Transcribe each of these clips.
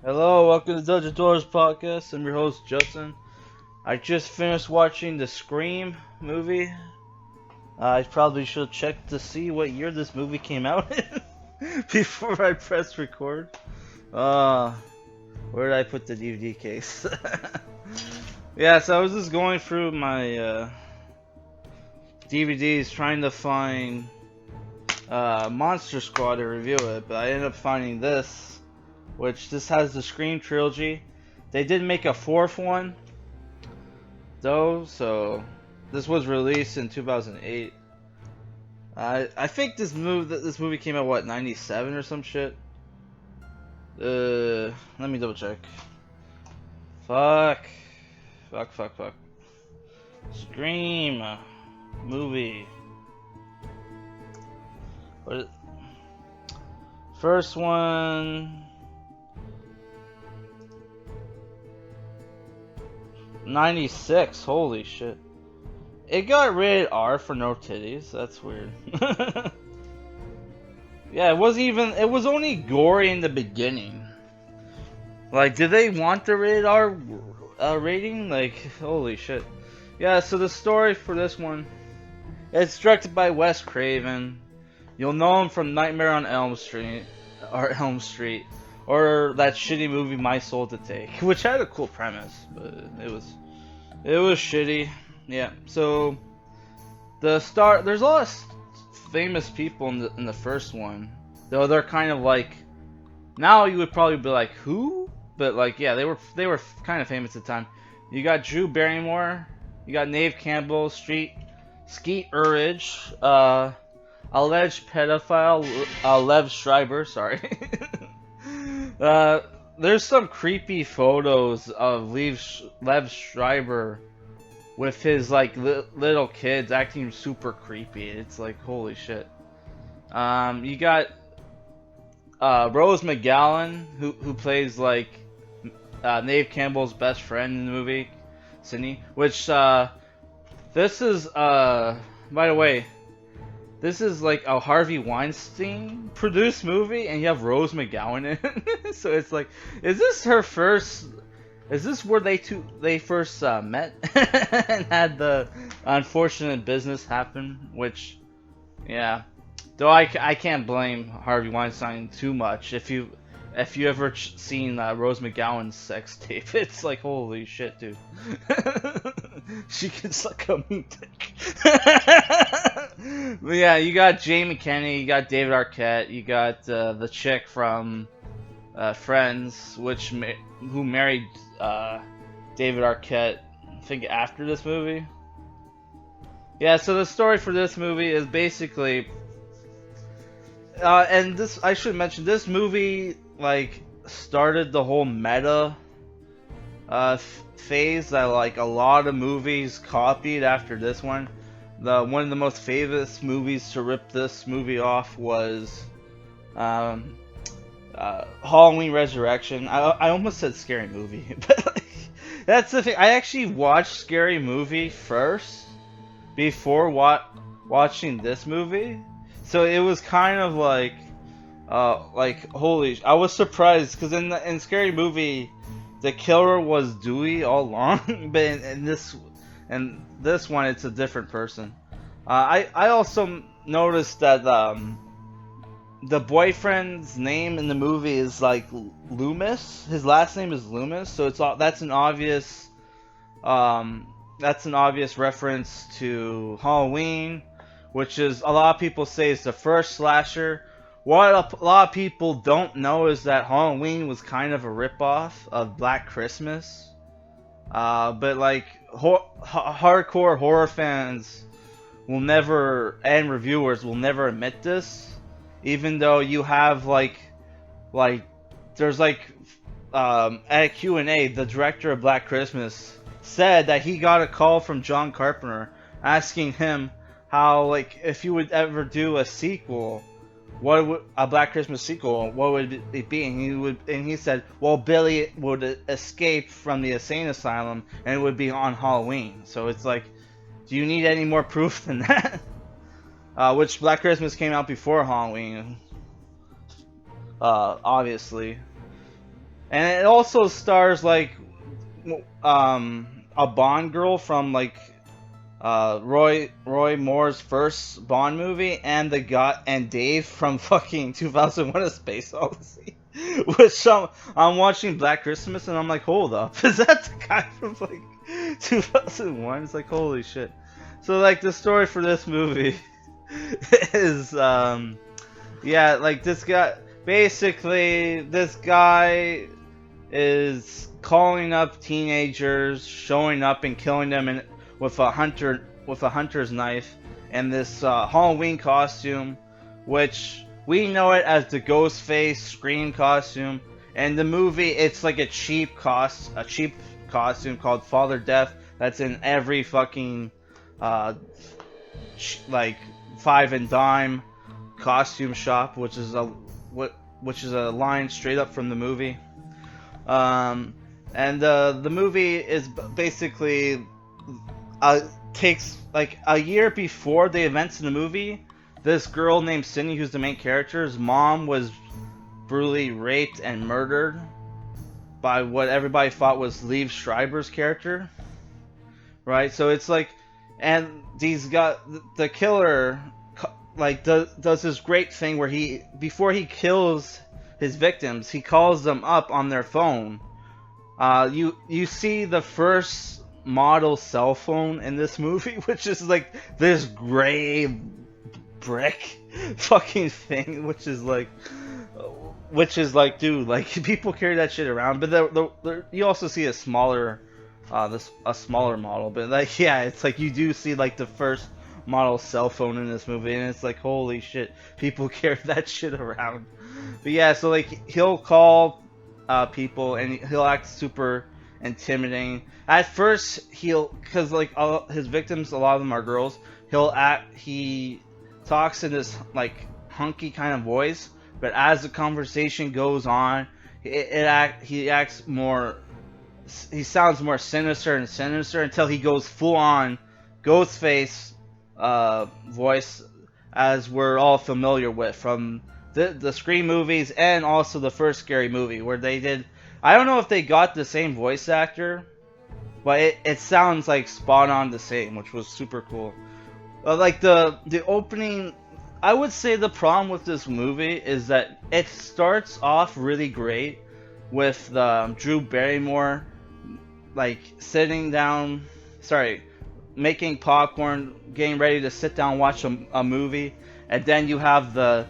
Hello, welcome to Dungeon Doors Podcast. I'm your host, Justin. I just finished watching the Scream movie. I probably should check to see what year this movie came out in before I press record. Where did I put the DVD case? Yeah, so I was just going through my DVDs trying to find Monster Squad to review it, but I ended up finding this, which this has the Scream trilogy. They did make a fourth one, though, so this was released in 2008. I think this movie came out, what, 97 or some shit? Let me double check. Fuck. Scream movie. What? First one. 96. Holy shit. It got rated R for no titties. That's weird. Yeah, it was only gory in the beginning. Like, did they want the rated R rating? Like, holy shit. Yeah, so the story for this one, it's directed by Wes Craven. You'll know him from Nightmare on Elm Street, or that shitty movie My Soul to Take, which had a cool premise, but it was shitty. Yeah. So there's a lot of famous people in the first one, though they're kind of like, now you would probably be like, who? But like, yeah, they were kind of famous at the time. You got Drew Barrymore, you got Neve Campbell, Skeet Ulrich, alleged pedophile Lev Schreiber, sorry. There's some creepy photos of Lev Schreiber with his like little kids acting super creepy. It's like, holy shit. You got Rose Mcgowan, who plays like Neve Campbell's best friend in the movie, Sydney. Which this is by the way, this is like a Harvey Weinstein produced movie, and you have Rose McGowan in it. So it's like, is this where they first met and had the unfortunate business happen? Which, yeah, though I can't blame Harvey Weinstein too much. If you ever seen Rose McGowan's sex tape, it's like, holy shit, dude. She can suck a meat dick. But yeah, you got Jamie Kennedy, you got David Arquette, you got the chick from Friends, who married David Arquette, I think, after this movie. Yeah, so the story for this movie is basically, and this, I should mention, this movie like started the whole meta phase that like a lot of movies copied after this one. One of the most famous movies to rip this movie off was Halloween Resurrection. I almost said Scary Movie, but like, that's the thing. I actually watched Scary Movie first before watching this movie, so it was kind of like holy. I was surprised because in Scary Movie, the killer was Dewey all along, but in this one, it's a different person. I also noticed that the boyfriend's name in the movie is like Loomis. His last name is Loomis, so that's an obvious reference to Halloween, which is, a lot of people say, is the first slasher. What a lot of people don't know is that Halloween was kind of a ripoff of Black Christmas. But like hardcore horror fans will never, and reviewers will never admit this, even though you have like there's like at a Q&A, the director of Black Christmas said that he got a call from John Carpenter asking him how, like, if you would ever do a sequel, a Black Christmas sequel, what would it be? And he said, well, Billy would escape from the insane asylum, and it would be on Halloween. So it's like, do you need any more proof than that? Which Black Christmas came out before Halloween, obviously. And it also stars like a Bond girl from like Roy Moore's first Bond movie, and and Dave from fucking 2001: A Space Odyssey. Which I'm watching Black Christmas and I'm like, hold up, is that the guy from like 2001? It's like, holy shit. So like the story for this movie is yeah, like this guy is calling up teenagers, showing up and killing them with a hunter's knife, and this Halloween costume, which we know it as the Ghostface Scream costume. And the movie, it's like a cheap costume called Father Death that's in every fucking like five and dime costume shop, which is a line straight up from the movie. And the movie is basically takes like a year before the events in the movie. This girl named Cindy, who's the main character's mom, was brutally raped and murdered by what everybody thought was Liev Schreiber's character, right? So it's like, and the killer like does this great thing where before he kills his victims, he calls them up on their phone. You see the first model cell phone in this movie, which is like this gray brick fucking thing, which is like, dude, like people carry that shit around. But you also see a smaller model. But like, yeah, it's like you do see like the first model cell phone in this movie, and it's like, holy shit, people carry that shit around. But yeah, so like he'll call people and he'll act super intimidating. At first, because like all his victims, a lot of them are girls. He talks in this like hunky kind of voice, but as the conversation goes on, he sounds more sinister and sinister until he goes full on Ghostface voice, as we're all familiar with from the Scream movies and also the first Scary Movie, where they did. I don't know if they got the same voice actor, but it sounds like spot on the same, which was super cool. Like the opening, I would say the problem with this movie is that it starts off really great with Drew Barrymore like sitting down, making popcorn, getting ready to sit down and watch a movie, and then you have the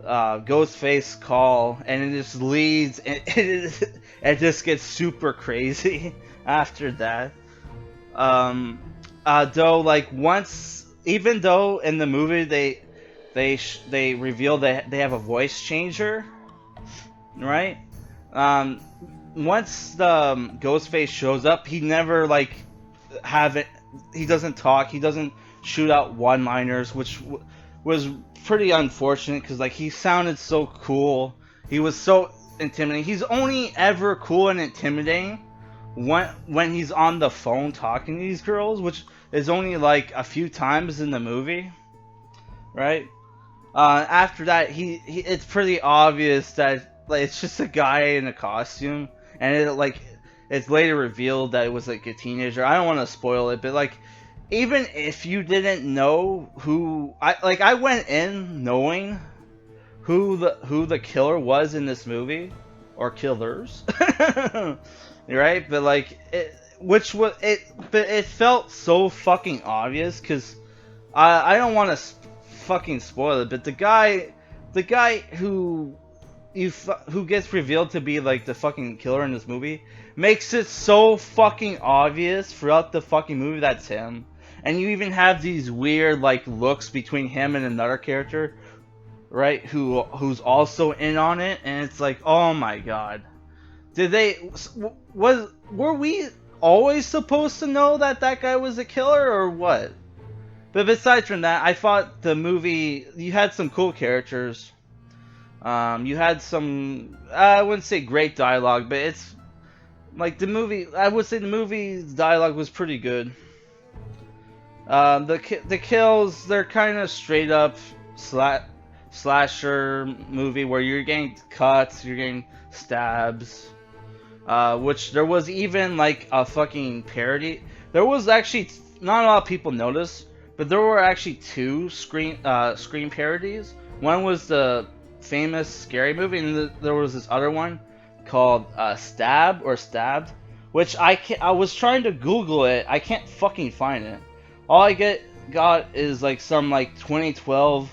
Ghostface call, and it just leads, and it just gets super crazy after that. Though, like even though in the movie they reveal that they have a voice changer, right? Once the Ghostface shows up, he never like he doesn't talk, he doesn't shoot out one-liners, which was pretty unfortunate because like he sounded so cool, he was so intimidating. He's only ever cool and intimidating when he's on the phone talking to these girls, which is only like a few times in the movie, right? After that, it's pretty obvious that like it's just a guy in a costume, and it's later revealed that it was like a teenager. I don't want to spoil it, but like even if you didn't know I went in knowing who the killer was in this movie, or killers, right? But like but it felt so fucking obvious because I don't want to fucking spoil it, but the guy who gets revealed to be like the fucking killer in this movie makes it so fucking obvious throughout the fucking movie that's him. And you even have these weird like looks between him and another character, right? Who's also in on it, and it's like, oh my god, were we always supposed to know that guy was a killer or what? But besides from that, I thought the movie, you had some cool characters. You had some, I wouldn't say great dialogue, but it's like I would say the movie's dialogue was pretty good. The kills, they're kind of straight up slasher movie where you're getting cuts, you're getting stabs, which there was even like a fucking parody. There was actually not a lot of people noticed, but there were actually two Scream parodies. One was the famous scary movie, and there was this other one called Stab or Stabbed, which I was trying to Google it. I can't fucking find it. All I got is like some like 2012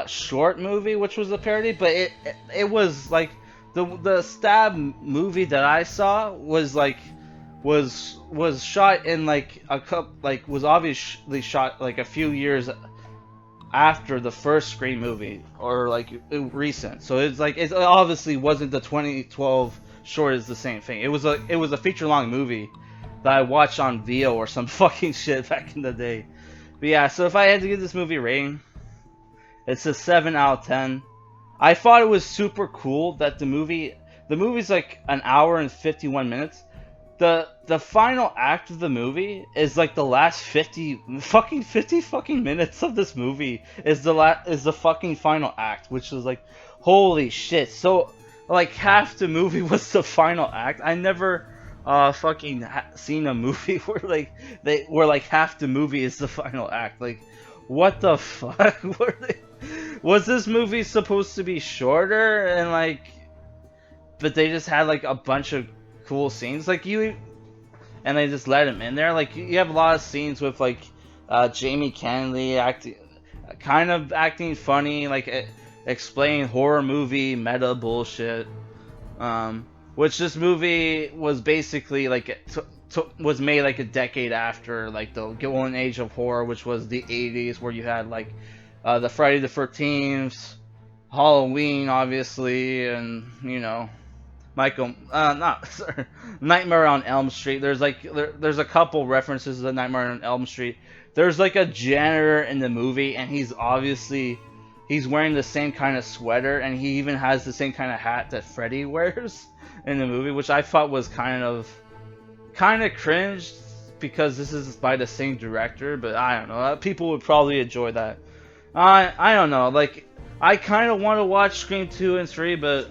short movie, which was a parody, but it was like the Stab movie that I saw was like was shot in like a couple, like was obviously shot like a few years after the first Scream movie, or like recent. So it's like it obviously wasn't the 2012 short is the same thing. It was a feature long movie that I watched on VO or some fucking shit back in the day. But yeah, so if I had to give this movie a rating, it's a 7 out of 10. I thought it was super cool that the movie's like an hour and 51 minutes. The final act of the movie is like the last 50 fucking minutes of this movie is the fucking final act, which is like holy shit. So like half the movie was the final act. I never seen a movie where like half the movie is the final act. Like what the fuck? Was this movie supposed to be shorter and like, but they just had like a bunch of cool scenes and they just let him in there? Like you have a lot of scenes with like Jamie Kennedy acting funny, like explaining horror movie meta bullshit, which this movie was basically like was made like a decade after like the golden age of horror, which was the 80s, where you had like the Friday the 13th, Halloween obviously, and you know Nightmare on Elm Street. There's like there's a couple references to Nightmare on Elm Street. There's like a janitor in the movie, and he's wearing the same kind of sweater, and he even has the same kind of hat that Freddy wears in the movie, which I thought was kind of cringe because this is by the same director. But I don't know. People would probably enjoy that. I don't know. Like I kind of want to watch Scream 2 and 3, but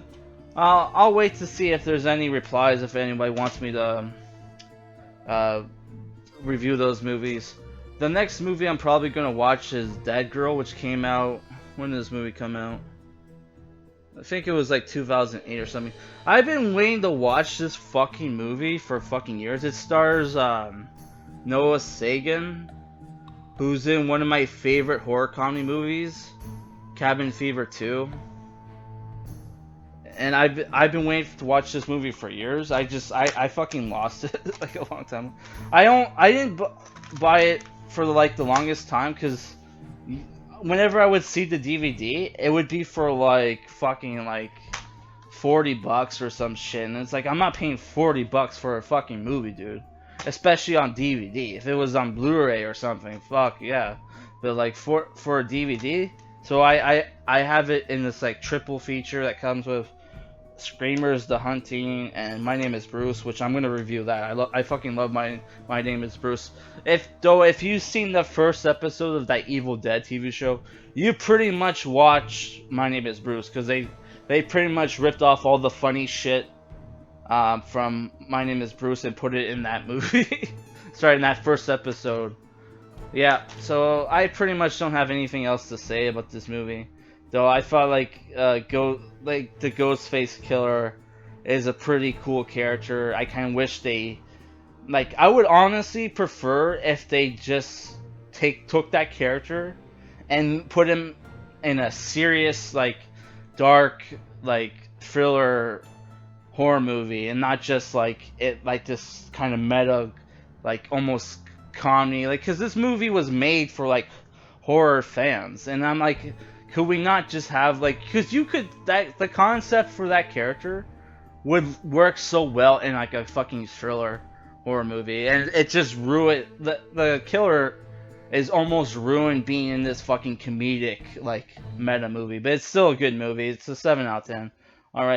I'll wait to see if there's any replies, if anybody wants me to review those movies. The next movie I'm probably going to watch is Deadgirl, which came out... When did this movie come out? I think it was like 2008 or something. I've been waiting to watch this fucking movie for fucking years. It stars Noah Sagan, who's in one of my favorite horror comedy movies, Cabin Fever 2. And I've been waiting to watch this movie for years. I fucking lost it like a long time. I didn't buy it for like the longest time because whenever I would see the DVD, it would be for like fucking like $40 or some shit, and it's like I'm not paying $40 for a fucking movie, dude. Especially on DVD. If it was on Blu-ray or something, fuck yeah. But like for a DVD, so I have it in this like triple feature that comes with Screamers, The Hunting, and My Name Is Bruce, which I'm gonna review that. I fucking love My Name Is Bruce. If you've seen the first episode of that Evil Dead TV show, you pretty much watch My Name Is Bruce, because they pretty much ripped off all the funny shit from My Name Is Bruce and put it in that movie. Sorry, in that first episode. Yeah, so I pretty much don't have anything else to say about this movie. Though I thought like the Ghostface Killer is a pretty cool character. I kind of wish they, like, I would honestly prefer if they just took that character and put him in a serious, like, dark, like, thriller horror movie, and not just like this kind of meta, like, almost comedy, like, because this movie was made for like horror fans, and I'm like, could we not just have like, because the concept for that character would work so well in like a fucking thriller horror movie, and it just ruined the killer is almost ruined being in this fucking comedic like meta movie. But it's still a good movie. It's a 7 out of 10.